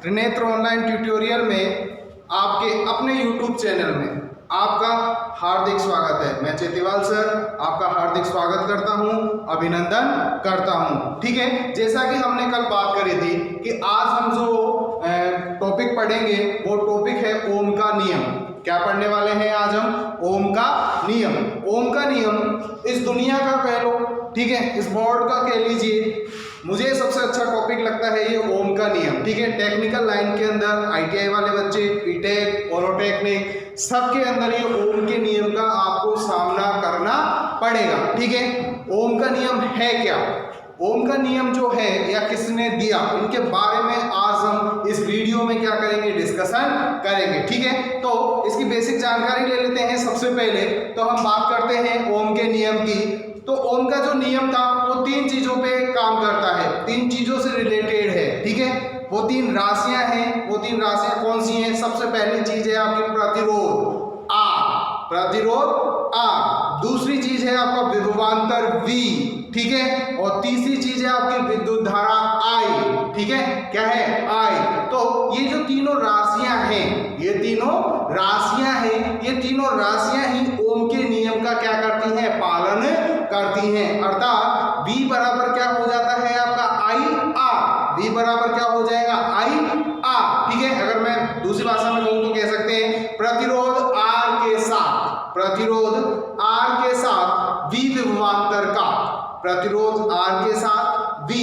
Trinetra online tutorial में आपके अपने YouTube चैनल में आपका हार्दिक स्वागत है। मैं चेतीवाल सर आपका हार्दिक स्वागत करता हूं, अभिनंदन करता हूं। ठीक है, जैसा कि हमने कल बात करी थी कि आज हम जो टॉपिक पढ़ेंगे वो टॉपिक है ओम का नियम। क्या पढ़ने वाले हैं आज हम? ओम का नियम। ओम का नियम इस दुनिया का कह लो, ठीक है, इस बोर्ड का कह लीजिए, मुझे सबसे अच्छा टॉपिक लगता है ये ओम का नियम। ठीक है, टेक्निकल लाइन के अंदर ITI वाले बच्चे, बीटेक, पॉलिटेक्निक, सबके अंदर ये ओम के नियम का आपको सामना करना पड़ेगा। ठीक है, ओम का नियम है क्या, ओम का नियम जो है या किसने दिया, उनके बारे में आज हम इस वीडियो में क्या करेंगे, डिस्कशन करेंगे। ठीक है, तो इसकी बेसिक जानकारी ले लेते हैं। सबसे पहले तो हम बात करते हैं ओम के नियम की। तो ओम का जो नियम था वो तीन चीजों पे काम करता है, तीन चीजों से रिलेटेड है। ठीक है, वो तीन राशियां हैं। वो तीन राशियां कौन सी हैं? सबसे पहली चीज है आपकी प्रतिरोध आ, प्रतिरोध आ। दूसरी चीज है आपका विभवांतर V, ठीक है, और तीसरी चीज है आपकी विद्युत धारा I। ठीक है, क्या है? I। तो ये जो तीनों राशियां हैं, ये तीनों राशियां हैं, ये तीनों राशियां ही ओम के नियम का क्या करती हैं? पालन करती हैं। अर्थात V बराबर क्या हो जाता है आपका I R। V बराबर क्या हो जाएगा? I R। ठीक है, अगर मैं दूसरी भाषा में कहूं तो कह सकते हैं प्रतिरोध R के साथ, प्रतिरोध R के साथ V विभवांतर का, प्रतिरोध R के साथ V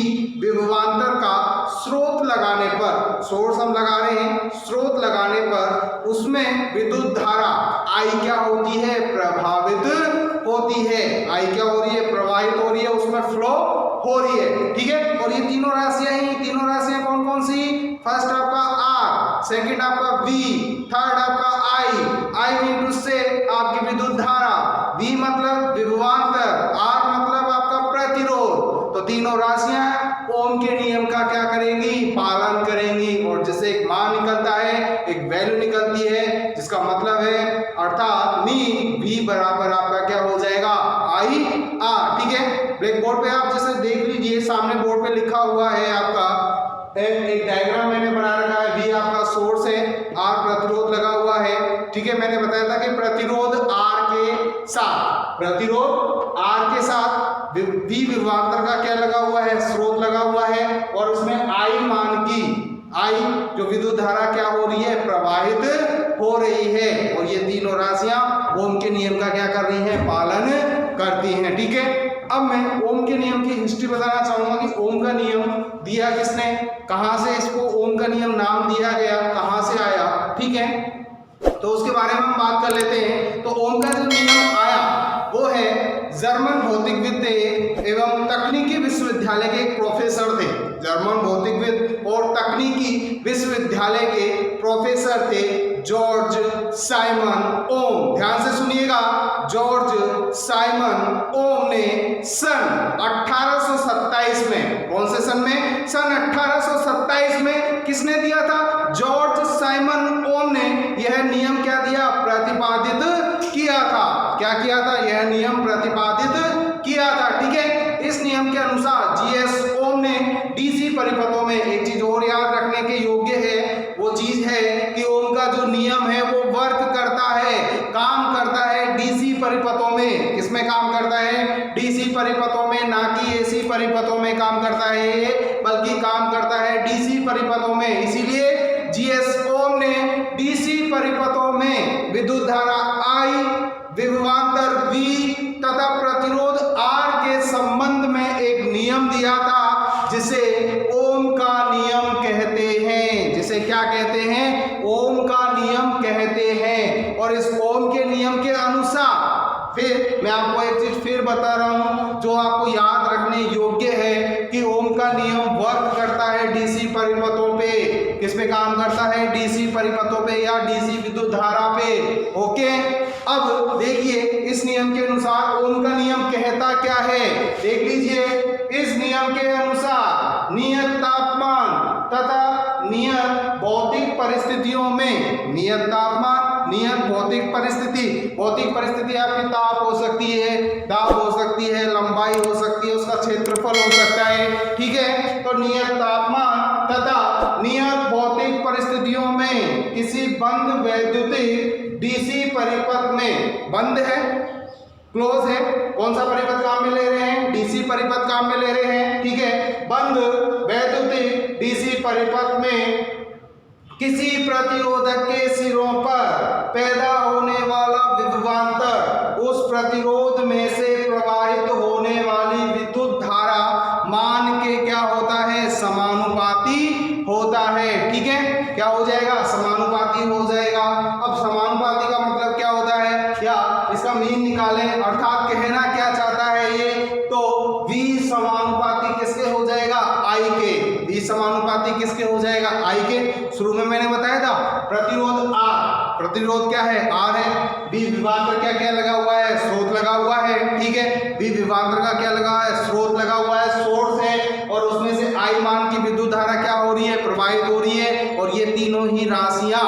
विभवांतर का स्रोत लगाने पर, सोर्स हम लगा रहे हैं, स्रोत लगाने पर उसमें विद्युत धारा I क्या होती है? प्रभावित होती है। I क्या हो रही है? प्रवाहित हो रही है, उसमें फ्लो हो रही है। ठीक है, और ये तीनों राशियां ही, तीनों राशियां कौन कौन सी? फर्स्ट आपका R, सेकंड आपका V, थर्ड आपका I मीन से आपकी विद्युत धारा, V मतलब विभवांतर, R मतलब आपका प्रतिरोध। तो तीनों राशियां ओम के नियम का क्या करेंगी? पालन करेंगी। और जैसे एक मान निकलता है, एक वैल्यू निकलती है, जिसका मतलब है अर्थात नी V बराबर आपका क्या हो जाएगा? I R। ठीक है, ब्लैक बोर्ड पे आप जैसे देख लीजिए, सामने बोर्ड पे लिखा हुआ है आपका एक डायग्राम मैंने बना रखा है। V आपका सोर्स है, R प्रतिरोध लगा हुआ है। ठीक है, मैंने बताया था कि प्रतिरोध R के साथ, प्रतिरोध R के साथ V विभवांतर का क्या लगा हुआ है? स्रोत लगा हुआ है, और उसमें I मान की, I जो विद्युत धारा क्या हो रही है? प्रवाहित हो रही है। और ये तीनों राशियां ओम के नियम का क्या कर रही हैं? पालन करती हैं। ठीक है, अब मैं ओम के नियम की हिस्ट्री बताना चाहूंगा कि ओम का नियम दिया किसने, कहां से इसको ओम का नियम नाम दिया गया, कहां से आया। ठीक है, तो उसके बारे में हम बात कर लेते हैं। तो ओम का जो नियम आया वो है जर्मन भौतिकविद एवं तकनीकी विश्वविद्यालय के एक प्रोफेसर थे। जर्मन भौतिकविद और तकनीकी विश्वविद्यालय के प्रोफेसर थे जॉर्ज साइमन ओम। ध्यान से सुनिएगा, जॉर्ज साइमन ओम ने सन 1827 में, कौन से सन में? सन 1827 में किसने दिया था? जॉर्ज साइमन ओम ने यह नियम क्या दिया? प्रतिपादित किया था। क्या किया था? यह नियम प्रतिपादित किया था। ठीक है, इस नियम के अनुसार GS ओम ने DC परिपथों में, एक चीज और याद रखने के योग्य है, वो चीज है कि ओम का जो नियम है वो वर्क करता है, काम करता है DC परिपथों में। किसमें काम करता है? DC परिपथों में, ना कि AC परिपथों में काम करता है, बल्कि काम करता है DC परिपथों में। इसीलिए GS ओम ने DC परिपथों में विद्युत धारा I, विभवांतर V तथा प्रतिरोध R के संबंध में एक नियम दिया था, जिसे ओम का नियम कहते हैं। जिसे क्या कहते हैं? ओम का नियम कहते हैं। और इस ओम के नियम के अनुसार फिर मैं आपको एक चीज फिर बता रहा हूं जो आपको याद रखने योग्य है कि ओम का नियम वर्क करता है DC परिपथों पे। किस पे काम करता है? DC परिपथों पे या DC विद्युत धारा पे। ओके, अब देखिए इस नियम के अनुसार ओम का नियम कहता क्या है, देख लीजिए। इस नियम के अनुसार नियत तापमान तथा नियत भौतिक परिस्थितियों में, नियत तापमान, नियत भौतिक परिस्थिति, भौतिक परिस्थिति आपकी ताप हो सकती है, दाब हो सकती है, लंबाई हो सकती है, उसका क्षेत्रफल हो सकता है। ठीक है, तो नियत तापमान तथा नियत भौतिक बंद है, क्लोज है, कौन सा परिपथ काम में ले रहे हैं, डीसी परिपथ काम में ले रहे हैं, ठीक है। बंद वैद्युतिक डीसी परिपथ में किसी प्रतिरोधक के सिरों पर पैदा होने वाला विभवांतर उस प्रतिरोध में से प्रवाहित होने वाली विद्युत धारा मान के क्या होता है, समानुपाती होता है, ठीक है। क्या हो जाएगा, समानुपाती हो जाएगा। अब समानुपाती का मतलब क्या होता है, या इसका मीन निकालें, अर्थात कहना क्या चाहता है ये, तो V समानुपाती किसके हो जाएगा, I के। V समानुपाती किसके हो जाएगा, I के। शुरू में मैंने बताया था प्रतिरोध R, प्रतिरोध क्या है, R है। V विभवांतर क्या क्या लगा हुआ है, स्रोत लगा हुआ है, ठीक है। V विभवांतर का क्या लगा है, स्रोत लगा हुआ है, सोर्स है, और उसमें से I मान की विद्युत धारा क्या हो रही है, प्रवाहित हो रही है। और ये तीनों ही राशियां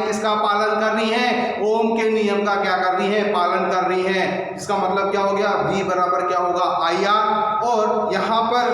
किसका पालन कर रही हैं, ओम के नियम का क्या कर रही है, पालन कर रही हैं। इसका मतलब क्या हो गया, V बराबर क्या होगा, IR। और यहाँ पर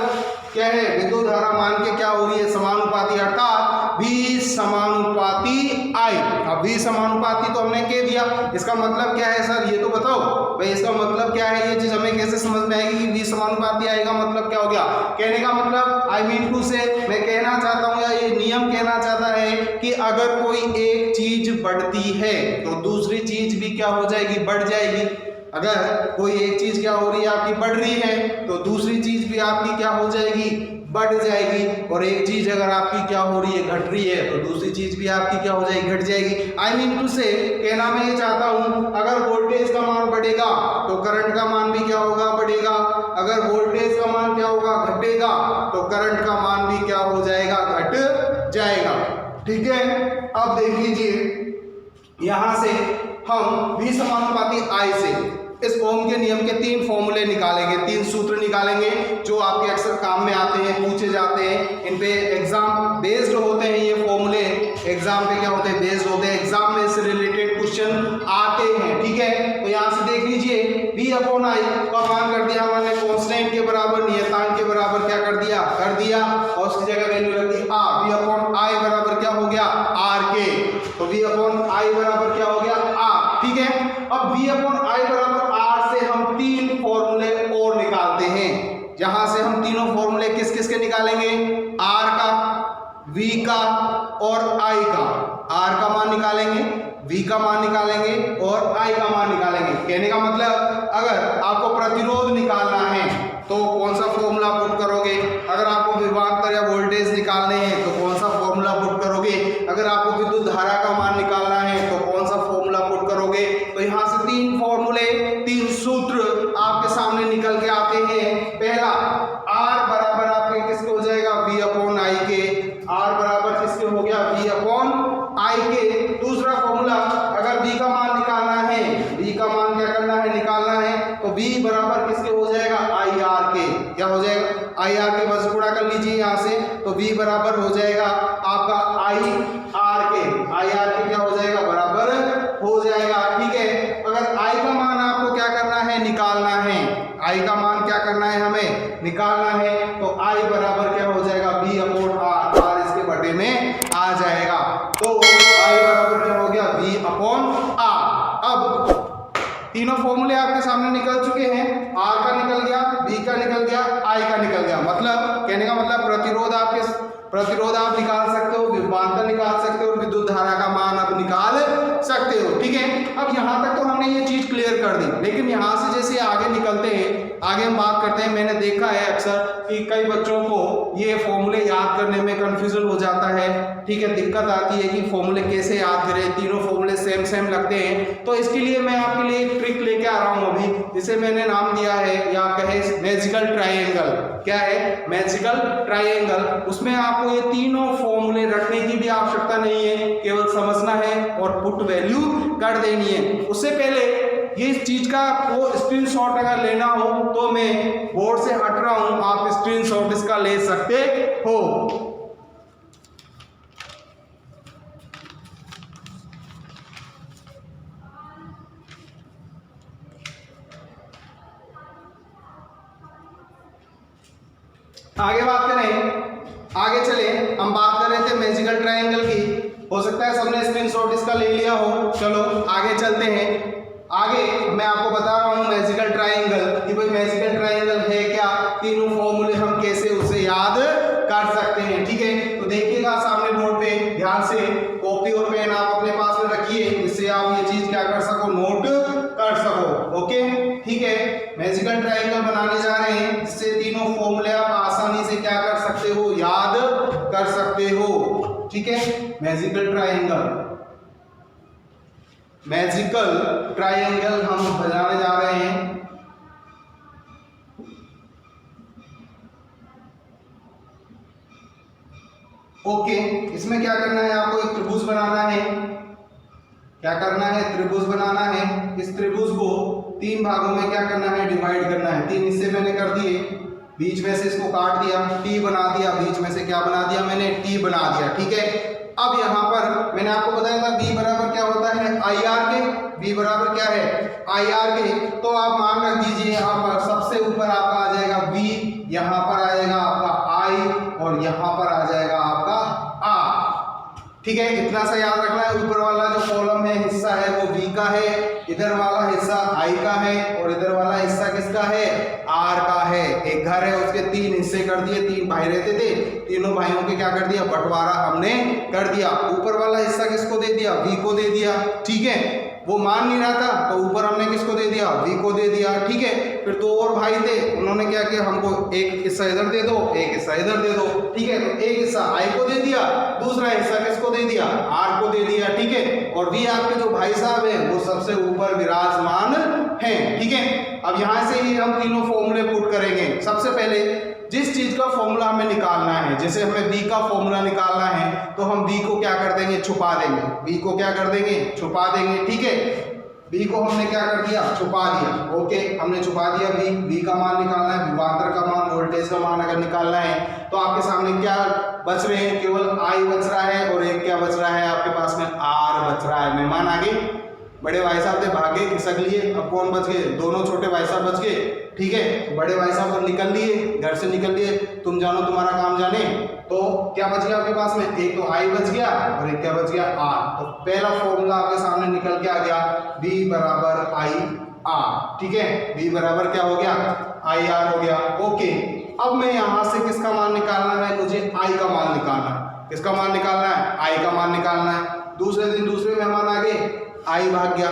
क्या है, विद्युत धारा मान के क्या हो रही है, समानुपाती, अर्थात V समानुपाती I। अब V समानुपाती तो हमने कह दिया, इसका मतलब क्या है सर, ये तो बताओ भाई, इसका मतलब क्या है, ये चीज हमें कैसे समझ में आएगी कि V समानुपाती आएगा, मतलब क्या हो गया, कहने का मतलब I mean to say, मैं कहना चाहता हूँ या ये नियम कहना चाहता है कि अगर कोई एक चीज बढ़ती है तो दूसरी चीज भी क्या हो जाएगी, बढ़ जाएगी। अगर कोई एक चीज क्या हो रही है, आपकी बढ़ रही है, तो दूसरी चीज भी आपकी क्या हो जाएगी, बढ़ जाएगी। और एक चीज अगर आपकी क्या हो रही है, घट रही है, तो दूसरी चीज भी आपकी क्या हो जाएगी, घट जाएगी। आई मीन टू से, कहना मैं ये चाहता हूं, अगर वोल्टेज का मान बढ़ेगा तो करंट का मान भी क्या होगा, बढ़ेगा। अगर वोल्टेज का मान क्या होगा, घटेगा, तो करंट का मान भी क्या हो जाएगा, घट जाएगा, ठीक है। अब देख लीजिए, यहां से हम V समानुपाती I से इस ओम के नियम के 3 फॉर्मूले निकालेंगे, 3 सूत्र निकालेंगे, जो आपके अक्सर काम में आते हैं, पूछे जाते हैं, इन पे एग्जाम बेस्ड होते हैं। ये फॉर्मूले एग्जाम पे क्या होते हैं, बेस्ड होते हैं, एग्जाम में इससे रिलेटेड क्वेश्चन आते हैं, ठीक है। तो यहाँ से देख लीजिए, V/I का मान कर दिया हमने कांस्टेंट के बराबर, नियतांक के बराबर क्या कर दिया, और उसकी जगह वैल्यू रख दी R। V/I बराबर क्या हो गया, R के। तो V/I बराबर क्या हो गया, R, ठीक है। अब V/I बराबर R से हम 3 फॉर्मूले और निकालते हैं। यहां से हम तीनों फॉर्मूले किस किस के निकालेंगे, R का, V का और I का। R का मान निकालेंगे, V का मान निकालेंगे और I का मान निकालेंगे। कहने का मतलब, अगर आपको प्रतिरोध निकालना है तो कौन सा फॉर्मूला पुट करोगे, अगर आपको विभवांतर या वोल्टेज निकालने हैं तो कौन सा फॉर्मूला पुट करोगे, अगर आपको विद्युत धारा का मान निकालना है तो कौन सा फॉर्मूला पुट करोगे। तो यहाँ से 3 फॉर्मूले, 3 सूत्र आपके सामने निकल के आते हैं। पहला, R बराबर आपके किसके हो जाएगा, V/I के। R बराबर किसके हो गया, V/I के। दूसरा फॉर्मूला, अगर V का मान निकालना है, V का मान क्या करना है, निकालना है, तो V बराबर किसके हो जाएगा, IR के। क्या हो जाएगा, IR के, बस गुणा कर लीजिए यहाँ से, तो V बराबर हो जाएगा आपका IR के। IR के क्या हो जाएगा, बराबर हो जाएगा, ठीक है। अगर I का मान आपको क्या करना है, निकालना है, I का मान क्या करना है, हमें निकालना है, तो I बराबर क्या हो जाएगा, V/R। R इसके बटे में आ जाएगा, तो I बराबर क्या हो गया, V/R। अब तीनों फॉर्मूले आपके सामने निकल चुके हैं, R का निकल गया, V का निकल गया, I का निकल गया। मतलब कहने का मतलब, प्रतिरोध आप निकाल सकते हो, विभवांतर निकाल सकते हो, विद्युत धारा का मान आप निकाल सकते हो, ठीक है। अब यहाँ तक तो हमने ये चीज क्लियर कर दी, लेकिन यहाँ से जैसे आगे निकलते हैं, आगे हम बात करते हैं, मैंने देखा है अक्सर कि कई बच्चों को ये फॉर्मूले याद करने में कंफ्यूजन हो जाता है, ठीक है, दिक्कत आती है कि फॉर्मूले कैसे याद करें, तीनों फॉर्मूले सेम लगते हैं। तो इसके लिए मैं आपके लिए एक ट्रिक लेके आ रहा हूँ अभी, जिसे मैंने नाम दिया है, या कहे मैजिकल ट्रायंगल। क्या है, मैजिकल ट्रायंगल। उसमें आपको ये तीनों फॉर्मूले रखने की भी आवश्यकता नहीं है, केवल समझना है और पुट वैल्यू कर देनी है। उससे पहले ये चीज का वो स्क्रीनशॉट अगर लेना हो तो मैं बोर्ड से हट रहा हूं, आप स्क्रीनशॉट इसका ले सकते हो। आगे बात करें, आगे चले, हम बात कर रहे थे मैजिकल ट्रायंगल की। हो सकता है सबने स्क्रीनशॉट इसका ले लिया हो। चलो आगे चलते हैं। आगे मैं आपको बता रहा हूं मैजिकल ट्रायंगल कि भाई मैजिकल ट्रायंगल है क्या, तीनों फॉर्मूले हम कैसे उसे याद कर सकते हैं। ठीक है, तो देखिएगा सामने बोर्ड पे, ध्यान से कॉपी और पेन आप अपने पास में रखिए, जिससे आप ये चीज क्या कर सको, नोट कर सको। ओके, ठीक है, मैजिकल ट्रायंगल बनाने जा रहे हैं जिससे तीनों फॉर्मूले आप आसानी से क्या कर सकते हो, याद कर सकते हो। ठीक है, मैजिकल ट्रायंगल, मैजिकल ट्रायंगल हम बनाने जा रहे हैं। ओके, इसमें क्या करना है, आपको एक त्रिभुज बनाना है। क्या करना है, त्रिभुज बनाना है। इस त्रिभुज को 3 भागों में क्या करना है, डिवाइड करना है। 3 हिस्से मैंने कर दिए, बीच में से इसको काट दिया, टी बना दिया, बीच में से क्या बना दिया मैंने, टी बना दिया। ठीक है, अब यहाँ पर मैंने आपको बताया था b बराबर क्या होता है, आई आर के। b बराबर क्या है, आई आर के। तो आप मान रख दीजिए, यहाँ पर सबसे ऊपर आपका आ जाएगा b, यहाँ पर आएगा आपका i और यहाँ पर आ जाएगा आपका r। ठीक है, इतना सा याद रखना है। ऊपर वाला जो कॉलम है, हिस्सा है, वो b का है, इधर वाला हिस्सा i का है और इधर वाला हिस्सा किसका है, r का है। एक घर है, उसके 3 हिस्से कर दिए, 3 भाई रहते थे, तीनों भाइयों के क्या कर दिया, बंटवारा हमने कर दिया। ऊपर वाला हिस्सा किसको दे दिया, v को दे दिया। ठीक है, वो मान नहीं रहा था तो ऊपर हमने किसको दे दिया, v को दे दिया। ठीक है, फिर 2 और भाई थे, उन्होंने क्या किया, हमको एक हिस्सा इधर दे दो, एक हिस्सा इधर दे दो। ठीक है, तो एक हिस्सा i को दे दिया, दूसरा हिस्सा किसको दे दिया, r को दे दिया। ठीक है, और v आपके जो भाई साहब है वो सबसे ऊपर विराजमान है। ठीक है, अब यहां से ही हम तीनों फॉर्मूले पुट करेंगे। सबसे पहले जिस चीज का फॉर्मूला हमें निकालना है, जैसे हमें b का फॉर्मूला निकालना है तो हम b को क्या कर देंगे, छुपा देंगे। b को क्या कर देंगे, छुपा देंगे। ठीक है, b को हमने क्या कर दिया, छुपा दिया। ओके, हमने छुपा दिया b का मान निकालना है, विभवांतर का मान, वोल्टेज का मान अगर निकालना है तो आपके सामने क्या बच रहे हैं, केवल i बच रहा है और एक क्या बच रहा है आपके पास में, r बच रहा है। मेहमान आगे, बड़े भाई साहब थे, भागे खिसक लिए, अब कौन बच गए, दोनों छोटे भाई साहब बच गए। ठीक है, बड़े भाई साहब निकल लिए, घर से निकल लिए, तुम जानो तुम्हारा काम जाने। तो क्या बच गया आपके पास में, एक तो i बच गया और एक क्या बच गया, r। तो पहला फॉर्मूला आपके सामने निकल के आ गया, b बराबर i r। ठीक है, b बराबर क्या हो गया, i r हो गया। ओके, अब मैं यहां से किसका मान निकालना है, मुझे i का मान निकालना है। किसका मान निकालना है, i का मान निकालना है। दूसरे दिन दूसरे मेहमान आ गए, आई भाग गया,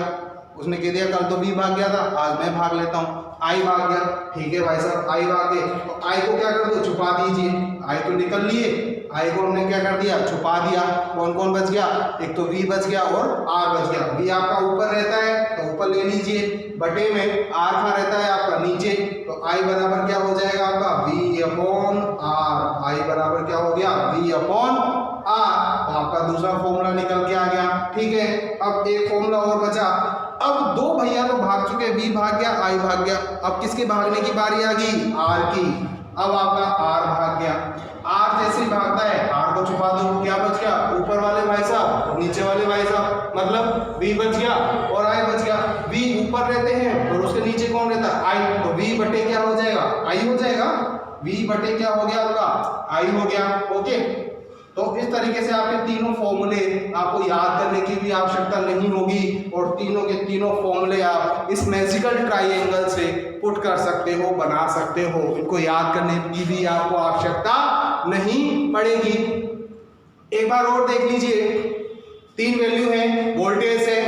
उसने कह दिया कल तो b भाग गया था, आज मैं भाग लेता हूँ, आई भाग गया। ठीक है भाई साहब, आई भाग गए तो आई को क्या कर दो, छुपा दीजिए। आई तो निकल लिए, आई को हमने क्या कर दिया, छुपा दिया। कौन कौन बच गया, एक तो v बच गया और r बच गया। v आपका ऊपर रहता है तो ऊपर ले लीजिए, बटे में r कहाँ रहता है आपका नीचे, तो i बराबर क्या हो जाएगा आपका, v अपॉन r। i बराबर क्या हो गया, v अपॉन r। आपका दूसरा फॉर्मूला निकल के आ गया। ठीक है, अब एक फॉर्मूला और बचा। अब 2 भैया तो भाग चुके, v भाग गया, i भाग गया, अब किसके भागने की बारी आ गई, r की। अब आपका r भाग गया, r जैसे ही भागता है r को छुपा दो, क्या बच गया, ऊपर वाले भाई साहब, नीचे वाले भाई साहब, मतलब v बच गया और i बच गया। v ऊपर रहते हैं और उसके नीचे कौन रहता है, i, तो v बटे क्या हो जाएगा, i हो जाएगा। v बटे क्या हो गया आपका, i हो गया। ओके, तो इस तरीके से आपके तीनों फॉर्मूले आपको याद करने की भी आवश्यकता नहीं होगी और तीनों के तीनों फॉर्मूले आप इस मैजिकल ट्रायंगल से पुट कर सकते हो, बना सकते हो। इनको याद करने की भी आपको आवश्यकता नहीं पड़ेगी। एक बार और देख लीजिए, 3 वैल्यू है, वोल्टेज है,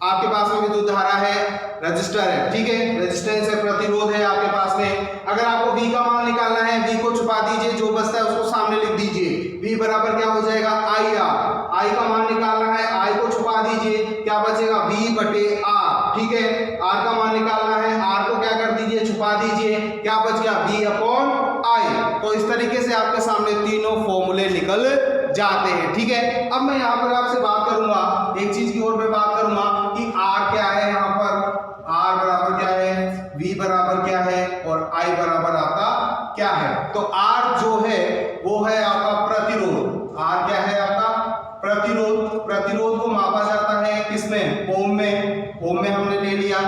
आपके पास में विद्युत धारा है, रजिस्टर है। ठीक है, रेजिस्टेंस है, प्रतिरोध है आपके पास में। अगर आपको v का मान निकालना है, v को छुपा दीजिए, जो बचता है उसको सामने लिख दीजिए। v बराबर क्या हो जाएगा, i r। i का मान निकालना है, i को छुपा दीजिए, क्या बचेगा, v बटे r। ठीक है, r का मान निकालना है, r को क्या कर दीजिए, छुपा दीजिए, क्या बच गया, v अपॉन i। तो इस तरीके से आपके सामने तीनों फॉर्मूले निकल जाते हैं। ठीक है, अब मैं यहाँ पर आपसे बात करूंगा, एक चीज की और मैं बात करूंगा कि r क्या है, यहाँ पर r बराबर क्या है, v बराबर क्या है और i बराबर आपका क्या है। तो r जो है वो है आपका प्रतिरोध। r क्या है आपका, प्रतिरोध। प्रतिरोध को मापा जाता है किसमें, ओम में। ओम में हमने ले लिया।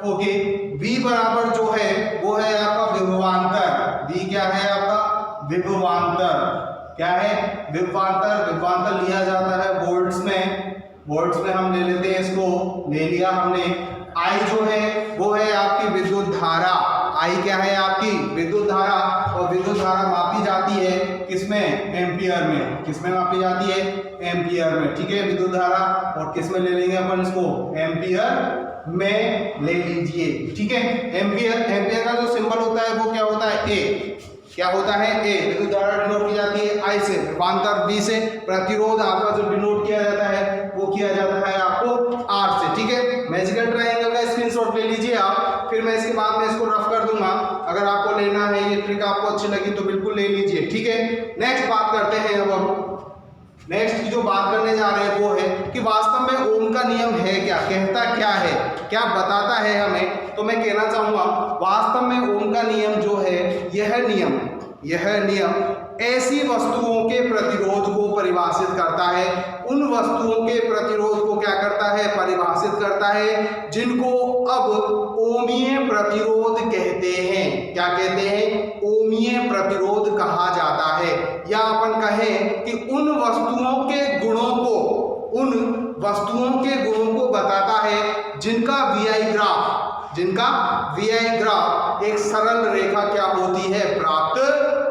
ओके, v बराबर जो है वो है आपका विभवांतर। v क्या है आपका, विभवांतर। क्या है? विभवांतर। विभवांतर लिया जाता है वोल्ट्स में। वोल्ट्स में हम ले लेते हैं इसको, ले लिया हमने। आई जो है वो है आपकी विद्युत धारा। आई क्या है? आपकी विद्युत धारा। और विद्युत धारा मापी जाती है किसमें? एम्पियर में। किसमें मापी जाती है? एम्पियर में। ठीक है, विद्युत धारा। और किसमें ले लेंगे अपन इसको? एम्पियर में ले लीजिए। ठीक है, एम्पियर। एम्पियर का जो सिंबल होता है वो क्या होता है? ए। क्या होता है? ए। विद्युत धारा डिनोट की जाती है आई से, विभवांतर बी से, प्रतिरोध आपका जो डिनोट किया जाता है वो किया जाता है आपको आर से। ठीक है, मैजिकल ट्रायंगल का स्क्रीनशॉट ले लीजिए आप, फिर मैं इसके बाद में इसको रफ कर दूंगा। अगर आपको लेना है, ये ट्रिक आपको अच्छी लगी तो बिल्कुल ले लीजिए। ठीक है, नेक्स्ट बात करते हैं। अब हम नेक्स्ट की जो बात करने जा रहे हैं वो है कि वास्तव में ओम का नियम है क्या, कहता क्या है, क्या बताता है हमें। तो मैं कहना चाहूंगा वास्तव में ओम का नियम जो है, यह नियम ऐसी वस्तुओं के प्रतिरोध को परिभाषित करता है। उन वस्तुओं के प्रतिरोध को क्या करता है? परिभाषित करता है, जिनको अब ओमीय प्रतिरोध कहते हैं। क्या कहते हैं? ओमीय प्रतिरोध कहा जाता है। या अपन कहें कि उन वस्तुओं के गुणों को बताता है जिनका VI ग्राफ एक सरल रेखा क्या होती है? प्राप्त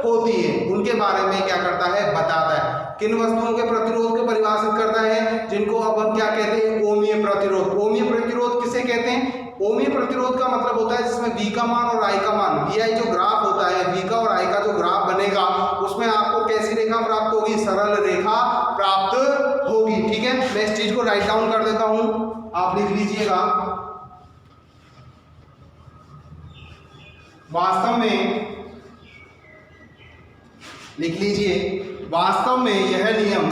होती है। उनके बारे में क्या करता है? बताता है। किन वस्तुओं के प्रतिरोध को परिभाषित करता है? जिनको अब हम क्या कहते हैं? ओमीय प्रतिरोध। ओमीय प्रतिरोध किसे कहते हैं? ओमीय प्रतिरोध का मतलब होता है जिसमें V का मान और I का मान, VI जो ग्राफ होता है, V का और I का जो ग्राफ बनेगा उसमें आपको कैसी रेखा प्राप्त होगी? सरल रेखा प्राप्त होगी। ठीक है, मैं इस चीज को राइट डाउन कर देता हूं, आप लिख लीजिएगा। वास्तव में लिख लीजिए, वास्तव में यह नियम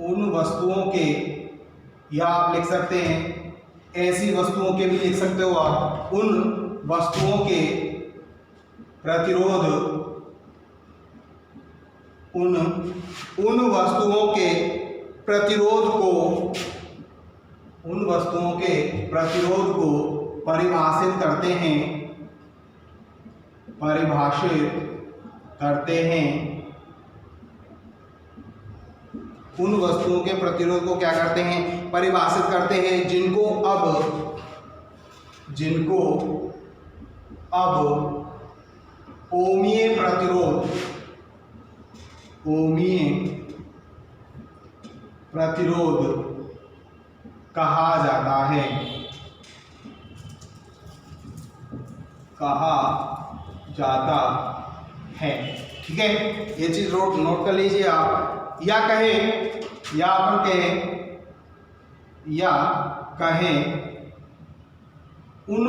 उन वस्तुओं के या आप लिख सकते हैं ऐसी वस्तुओं के भी लिख सकते हो आप, उन वस्तुओं के प्रतिरोध को परिभाषित करते हैं। उन वस्तुओं के प्रतिरोध को क्या करते हैं? परिभाषित करते हैं, जिनको अब ओमीय प्रतिरोध कहा जाता है। ठीक है, ये चीज नोट कर लीजिए आप। या अपन कहें उन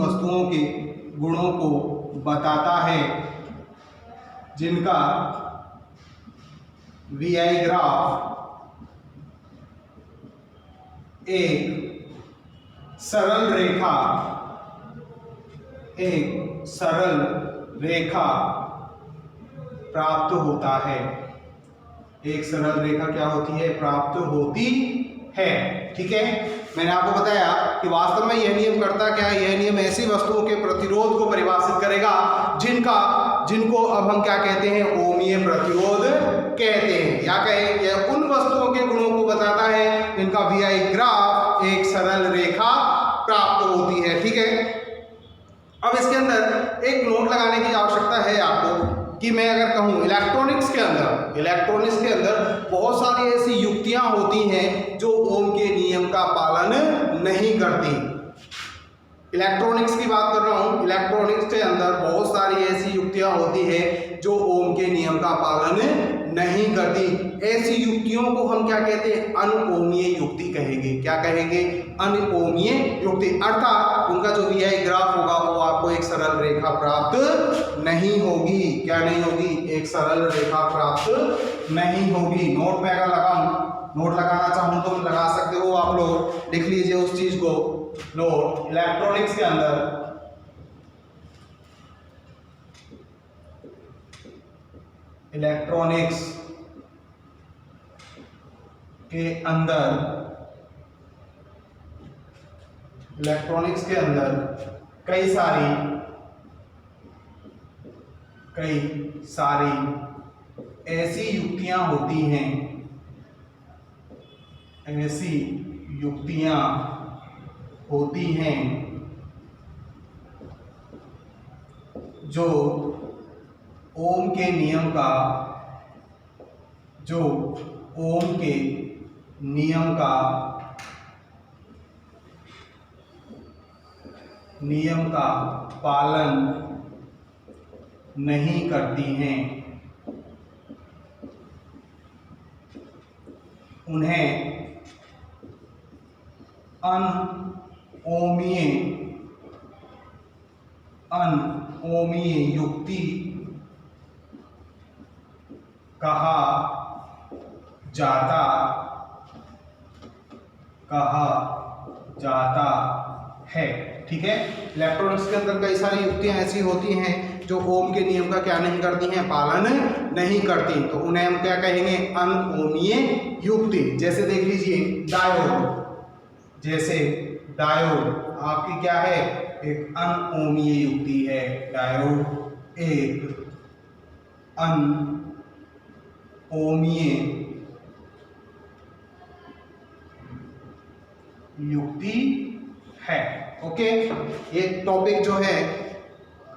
वस्तुओं के गुणों को बताता है, जिनका VI ग्राफ एक सरल रेखा प्राप्त होता है। एक सरल रेखा क्या होती है? प्राप्त होती है। ठीक है, मैंने आपको बताया कि वास्तव में यह नियम करता क्या है? यह नियम ऐसी वस्तुओं के प्रतिरोध को परिभाषित करेगा जिनको अब हम क्या कहते हैं? ओमीय प्रतिरोध कहते हैं। या कहें यह उन वस्तुओं के गुणों को बताता है जिनका VI ग्राफ एक सरल रेखा प्राप्त होती है। ठीक है, अब इसके अंदर एक नोट लगाने की आवश्यकता है आपको कि मैं अगर कहूँ इलेक्ट्रॉनिक्स के अंदर बहुत सारी ऐसी युक्तियां होती हैं जो ओम के नियम का पालन नहीं करती। इलेक्ट्रॉनिक्स की बात कर रहा हूँ। इलेक्ट्रॉनिक्स के अंदर बहुत सारी ऐसी युक्तियां होती है जो ओम के नियम का पालन नहीं करती। ऐसी युक्तियों को हम क्या कहते हैं? अनओमीय युक्ति कहेंगे। क्या कहेंगे? अनओमीय युक्ति। अर्थात उनका जो वीआई ग्राफ होगा वो आपको एक सरल रेखा प्राप्त नहीं होगी। क्या नहीं होगी? एक सरल रेखा प्राप्त नहीं होगी। नोट में अगर नोट लगाना चाहूँ तो लगा सकते हो आप लोग, लिख लीजिए उस चीज को। नोट, इलेक्ट्रॉनिक्स के अंदर इलेक्ट्रॉनिक्स के अंदर कई सारी ऐसी युक्तियां होती हैं, जो ओम के नियम का पालन नहीं करती हैं। उन्हें अनओमीय युक्ति कहा जाता है। ठीक है। इलेक्ट्रॉनिक्स के अंदर कई सारी युक्तियां ऐसी होती हैं जो ओम के नियम का क्या नहीं करती हैं? पालन नहीं करती। तो उन्हें हम क्या कहेंगे? अनओमीय युक्ति। जैसे देख लीजिए डायोड आपकी क्या है? एक अनओमीय युक्ति है। डायोड एक अनओमीय युक्ति है। ओके, ये टॉपिक जो है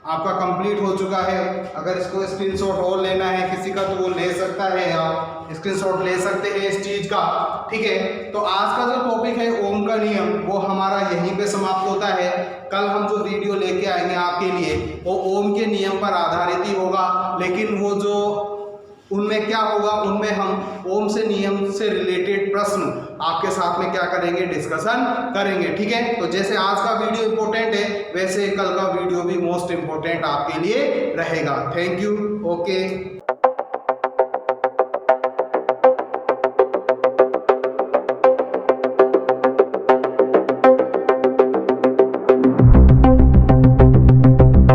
आपका कंप्लीट हो चुका है। अगर इसको स्क्रीनशॉट और लेना है किसी का तो वो ले सकता है, आप स्क्रीनशॉट ले सकते हैं इस चीज का। ठीक है, तो आज का जो टॉपिक है ओम का नियम, वो हमारा यहीं पे समाप्त होता है। कल हम जो वीडियो लेके आएंगे आपके लिए वो ओम के नियम पर आधारित ही होगा, लेकिन वो जो उनमें क्या होगा, उनमें हम ओम से नियम से रिलेटेड प्रश्न आपके साथ में क्या करेंगे? डिस्कशन करेंगे। ठीक है, तो जैसे आज का वीडियो इंपॉर्टेंट है वैसे कल का वीडियो भी मोस्ट इंपॉर्टेंट आपके लिए रहेगा। Thank you. ओके।